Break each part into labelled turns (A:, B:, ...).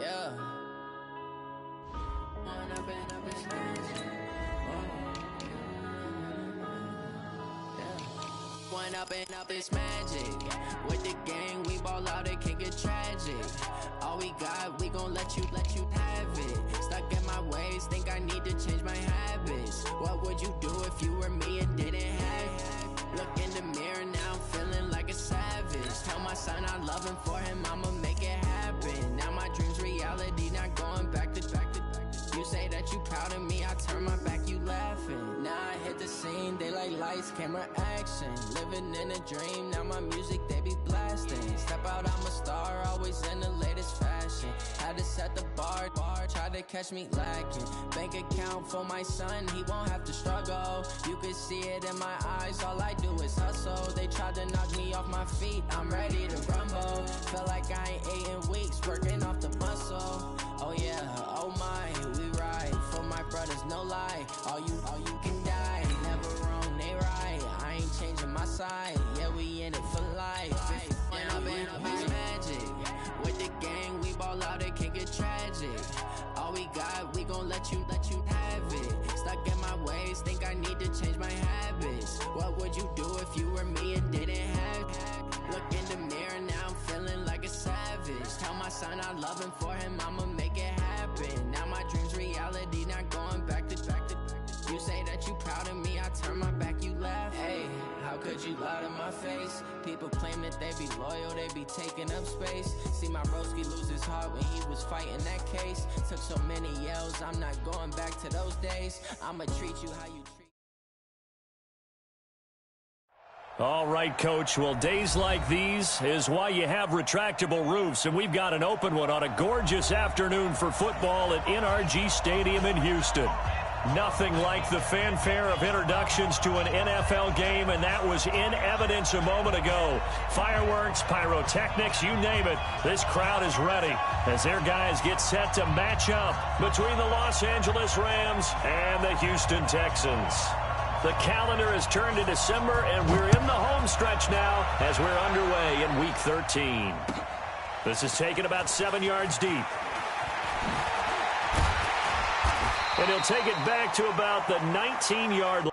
A: Yeah. One up and up is magic. With the gang, we ball out, it can get tragic. All we got, we gon' let you have it. Stuck in my ways, think I need to change my habits. What would you do if you were me and didn't have it? Look in the mirror, now I'm feeling like a savage. Tell my son I love him, for him I'ma make it happen. Now my dream's reality, not going back to. You say that you proud of me, I turn my back, you laughing. Now I hit the scene, they like lights, camera, action. Living in a dream, now my music, they be blasting. Step out, I'm a star, always in the latest fashion. Had to set the bar, try to catch me lacking. Bank account for my son, he won't have to struggle. You can see it in my eyes, all I do is hustle. They tried to knock me off my feet, I'm ready to rumble. Feel like I ain't ate in weeks, working off the muscle. Oh yeah, oh my, we ride for my brothers, no lie. All you can die, never wrong, they right. I ain't changing my side, yeah, we in it for life. When I've been up, it's magic. With the gang, we ball out, it can get tragic. All we got, we gon' let you have it. Stuck in my ways, think I need to change my habits. What would you do if you were me and didn't have it? Look in the mirror, now I'm feeling like a savage. Tell my son I love him, for him I'ma make it happen. Now my dream's reality, not going back to. You say that you proud of me, I turn my back, you laugh. Hey, how could you lie to my face? People claim that they be loyal, they be taking up space. See my broski lose his heart when he was fighting that case. Took so many yells, I'm not going back to those days. I'ma treat you how you treat.
B: All right, Coach. Well, days like these is why you have retractable roofs, and we've got an open one on a gorgeous afternoon for football at NRG Stadium in Houston. Nothing like the fanfare of introductions to an NFL game, and that was in evidence a moment ago. Fireworks, pyrotechnics, you name it. This crowd is ready as their guys get set to match up between the Los Angeles Rams and the Houston Texans. The calendar has turned to December, and we're in the home stretch now as we're underway in Week 13. This is taken about 7 yards deep. And he'll take it back to about the 19-yard line.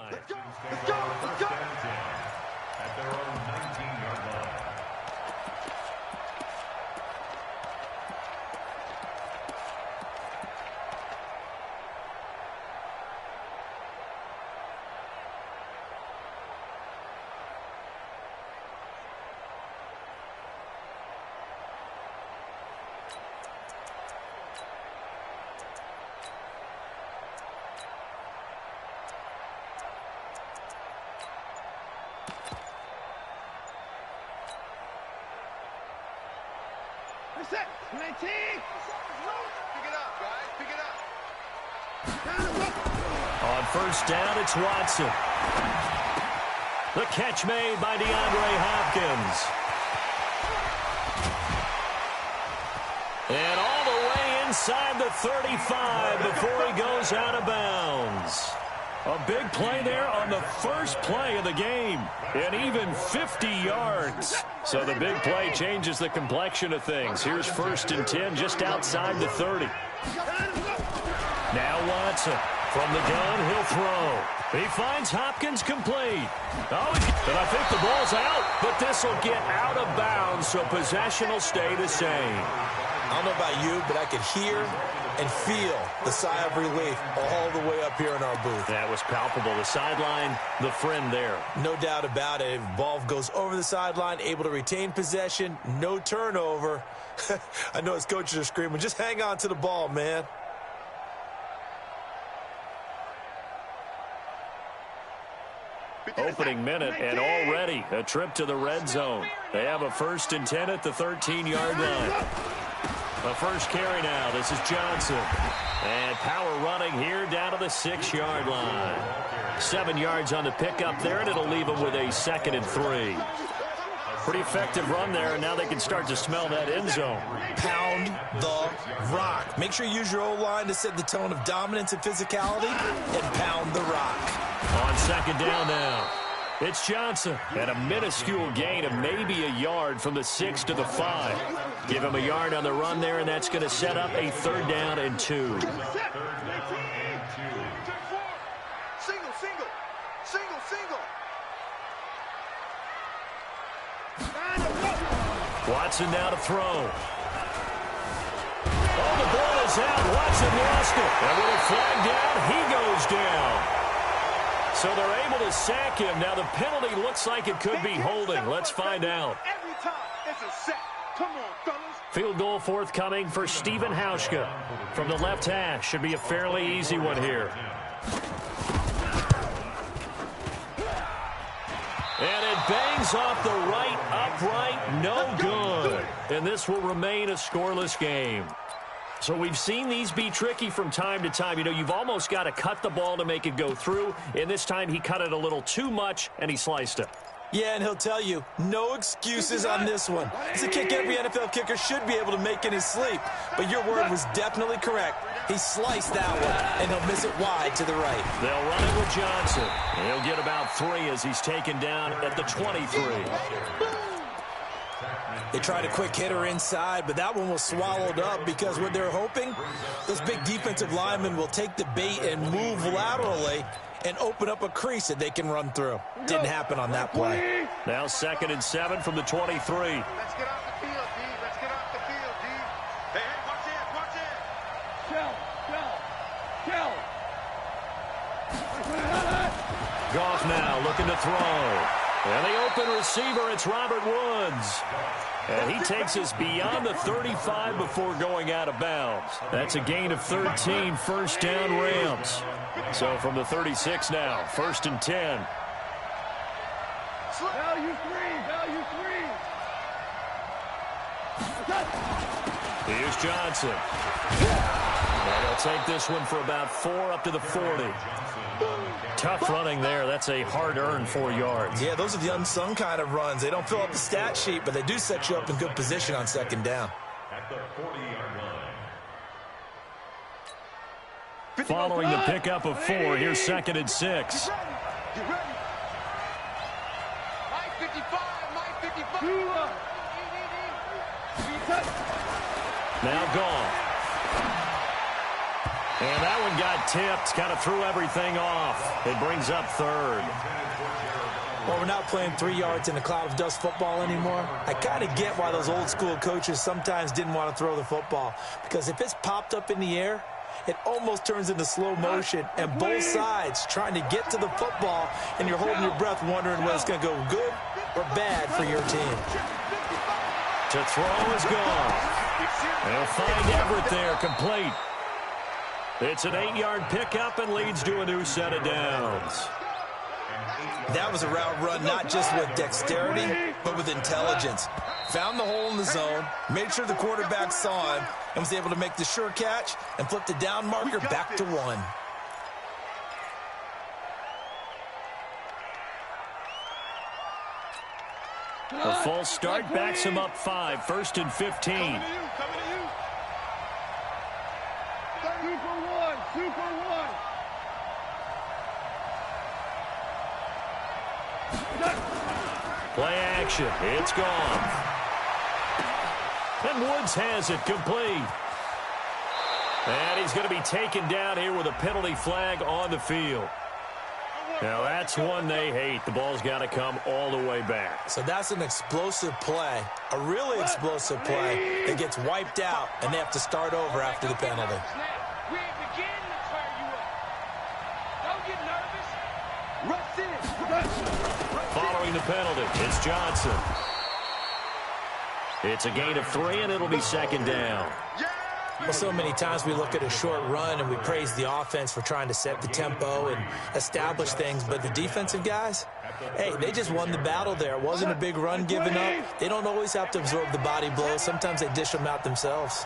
C: Let's go! Let's go! Let's go! At their own 19-yard line.
D: Set. 19. Pick it up, guys. Pick it up.
B: On first down, it's Watson. The catch made by DeAndre Hopkins. And all the way inside the 35 before he goes out of bounds. A big play there on the first play of the game, and even 50 yards. So the big play changes the complexion of things. Here's 1st and 10 just outside the 30. Now Watson from the gun, he'll throw. He finds Hopkins complete. Oh, and I think the ball's out, but this will get out of bounds, so possession will stay the same.
E: I don't know about you, but I could hear and feel the sigh of relief all the way up here in our booth.
B: That was palpable. The sideline, the friend there.
E: No doubt about it. If ball goes over the sideline, able to retain possession, no turnover. I know his coaches are screaming, just hang on to the ball, man.
B: Opening minute, and already a trip to the red zone. They have a 1st and 10 at the 13-yard line. A first carry now. This is Johnson. And power running here down to the 6-yard line. 7 yards on the pickup there, and it'll leave them with a 2nd and 3. Pretty effective run there, and now they can start to smell that end zone.
E: Pound the rock. Make sure you use your O-line to set the tone of dominance and physicality, and pound the rock.
B: On 2nd down now, it's Johnson. And a minuscule gain of maybe a yard from the 6 to the 5. Give him a yard on the run there, and that's going to set up a 3rd down and 2. Watson now to throw. Oh, the ball is out. Watson lost it. And with a flag down, he goes down. So they're able to sack him. Now the penalty looks like it could be holding. Let's find out.
D: Every time it's a sack. Come on, fellas.
B: Field goal forthcoming for Stephen Hauschka from the left hash. Should be a fairly easy one here. And it bangs off the right upright. No good. And this will remain a scoreless game. So we've seen these be tricky from time to time. You know, you've almost got to cut the ball to make it go through. And this time he cut it a little too much, and he sliced it.
E: Yeah, and he'll tell you, no excuses on this one. It's a kick every NFL kicker should be able to make in his sleep. But your word was definitely correct. He sliced that one, and he'll miss it wide to the right.
B: They'll run it with Johnson. He'll get about 3 as he's taken down at the 23.
E: They tried a quick hitter inside, but that one was swallowed up because what they're hoping, those big defensive linemen will take the bait and move laterally and open up a crease that they can run through. Didn't happen on that play.
B: Now 2nd and 7 from the 23.
D: Let's get off the field, D. Let's get off the field, D. Hey, watch it, watch it.
B: Goff now looking to throw. And the open receiver, it's Robert Woods. And he takes us beyond the 35 before going out of bounds. That's a gain of 13, 1st down Rams. So from the 36 now, 1st and 10.
D: Value 3.
B: Here's Johnson. And they'll take this one for about 4 up to the 40. Tough running there. That's a hard-earned 4 yards.
E: Yeah, those are the unsung kind of runs. They don't fill up the stat sheet, but they do set you up in good position on 2nd down.
C: At the 40-yard line.
B: Following the pickup of 4, here's 2nd and 6.
D: Get ready. My 55, my 55.
B: Now gone. And that one got tipped, kind of threw everything off. It brings up 3rd.
E: Well, we're not playing 3 yards in a cloud of dust football anymore. I kind of get why those old school coaches sometimes didn't want to throw the football. Because if it's popped up in the air, it almost turns into slow motion. And both sides trying to get to the football, and you're holding your breath wondering whether it's going to go good or bad for your team.
B: To throw is gone. They'll find Everett there, complete. It's an 8-yard pickup and leads to a new set of downs.
E: That was a route run not just with dexterity, but with intelligence. Found the hole in the zone, made sure the quarterback saw him, and was able to make the sure catch and flip the down marker back to 1.
B: A false start backs him up 5, 1st and 15.
D: Super one.
B: Play action. It's gone. And Woods has it complete. And he's going to be taken down here with a penalty flag on the field. Now, that's one they hate. The ball's got to come all the way back.
E: So that's an explosive play, a really explosive play that gets wiped out, and they have to start over after the penalty.
D: We ain't beginning to turn you up. Don't get nervous. Rush in.
B: Following the penalty, it's Johnson. It's a gain of 3, and it'll be 2nd down.
D: Yeah,
E: Well, so many times we look at a short run and we praise the offense for trying to set the tempo and establish things, but the defensive guys, hey, they just won the battle there. It wasn't a big run given up. They don't always have to absorb the body blows. Sometimes they dish them out themselves.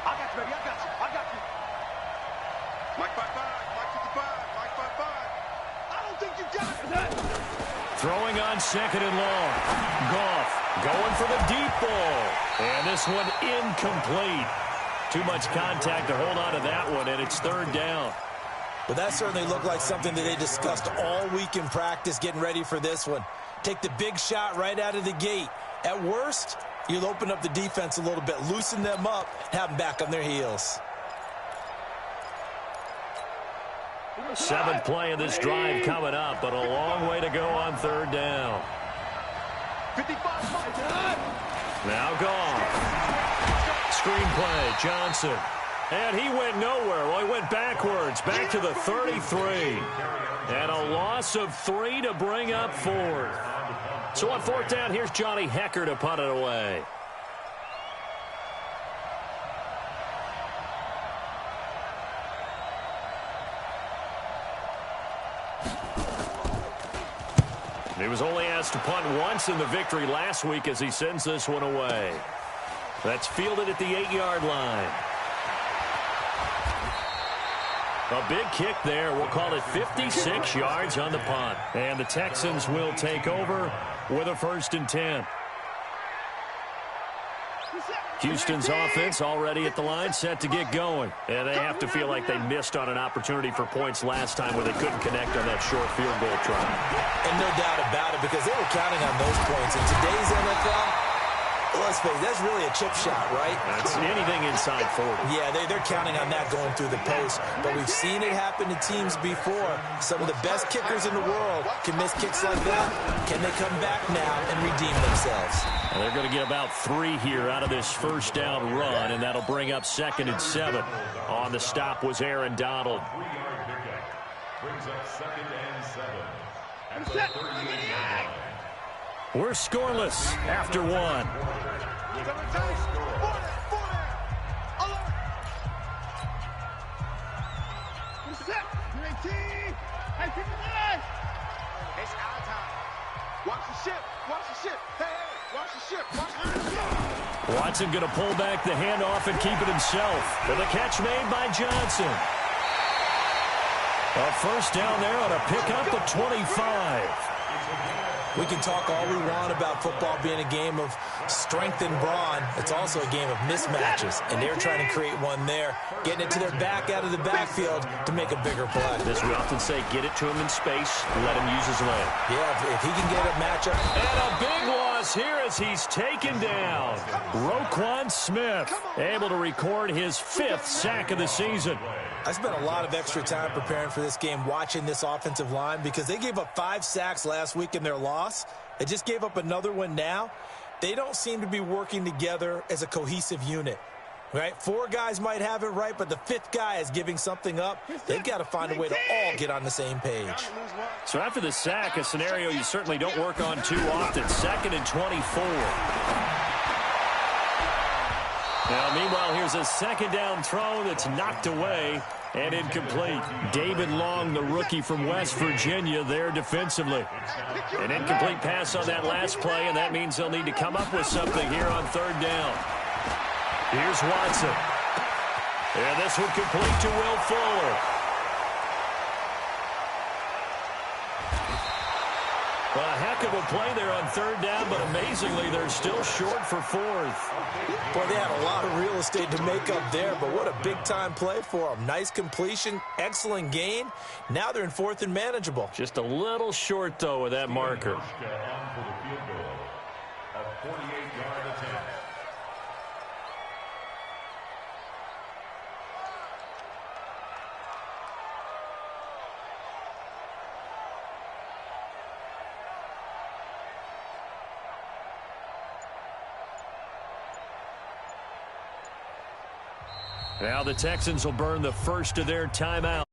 D: I got you, baby. I got you. I got you. Mike 5-5. Mike 55. Mike 5-5. I don't think you got it.
B: Throwing on second and long. Goff going for the deep ball. And this one incomplete. Too much contact to hold on to that one, and it's third down.
E: Well, that certainly looked like something that they discussed all week in practice getting ready for this one. Take the big shot right out of the gate. At worst, you'll open up the defense a little bit, loosen them up, have them back on their heels.
B: Seventh play of this drive coming up, but a long way to go on third down.
D: 55.
B: Now Goff. Screen play, Johnson. And he went nowhere. Well, he went backwards, back to the 33. And a loss of 3 to bring up fourth. So on fourth down, here's Johnny Hecker to punt it away. He was only asked to punt once in the victory last week as he sends this one away. That's fielded at the 8-yard line. A big kick there. We'll call it 56 yards on the punt. And the Texans will take over with a 1st and 10. Houston's offense already at the line, set to get going. And they have to feel like they missed on an opportunity for points last time where they couldn't connect on that short field goal try.
E: And no doubt about it, because they were counting on those points. In today's NFL, let's face it, that's really a chip shot, right?
B: That's anything inside 40.
E: Yeah, they're counting on that going through the post. But we've seen it happen to teams before. Some of the best kickers in the world can miss kicks like that. Can they come back now and redeem themselves?
B: Well, they're going to get about 3 here out of this first down run, and that'll bring up 2nd and 7. On the stop was Aaron Donald.
C: 3-yard pickup. Brings up 2nd and 7. At the 38-yard line.
B: We're scoreless after one.
D: It's our time. Watch the ship. Watch the ship. Hey, watch the ship. Watch the ship.
B: Watson going to pull back the handoff and keep it himself. With a catch made by Johnson. A first down there on a pickup at 25.
E: We can talk all we want about football being a game of strength and brawn. It's also a game of mismatches, and they're trying to create one there, getting it to their back out of the backfield to make a bigger play.
B: As we often say, get it to him in space, let him use his leg.
E: Yeah, if he can get a matchup.
B: And a big loss here as he's taken down. Roquan Smith able to record his 5th sack of the season.
E: I spent a lot of extra time preparing for this game, watching this offensive line, because they gave up 5 sacks last week in their loss. They just gave up another one now. They don't seem to be working together as a cohesive unit, right? 4 guys might have it right, but the 5th guy is giving something up. They've got to find a way to all get on the same page.
B: So after the sack, a scenario you certainly don't work on too often. 2nd and 24. Now, meanwhile, here's a 2nd down throw that's knocked away and incomplete. David Long, the rookie from West Virginia, there defensively. An incomplete pass on that last play, and that means they'll need to come up with something here on 3rd down. Here's Watson. And this one complete to Will Fuller. A heck of a play there on 3rd down, but amazingly, they're still short for 4th.
E: Boy, they had a lot of real estate to make up there, but what a big-time play for them. Nice completion, excellent gain. Now they're in 4th and manageable.
B: Just a little short, though, with that marker.
C: On for the field goal. A 48-yard attempt.
B: Now the Texans will burn the first of their timeout.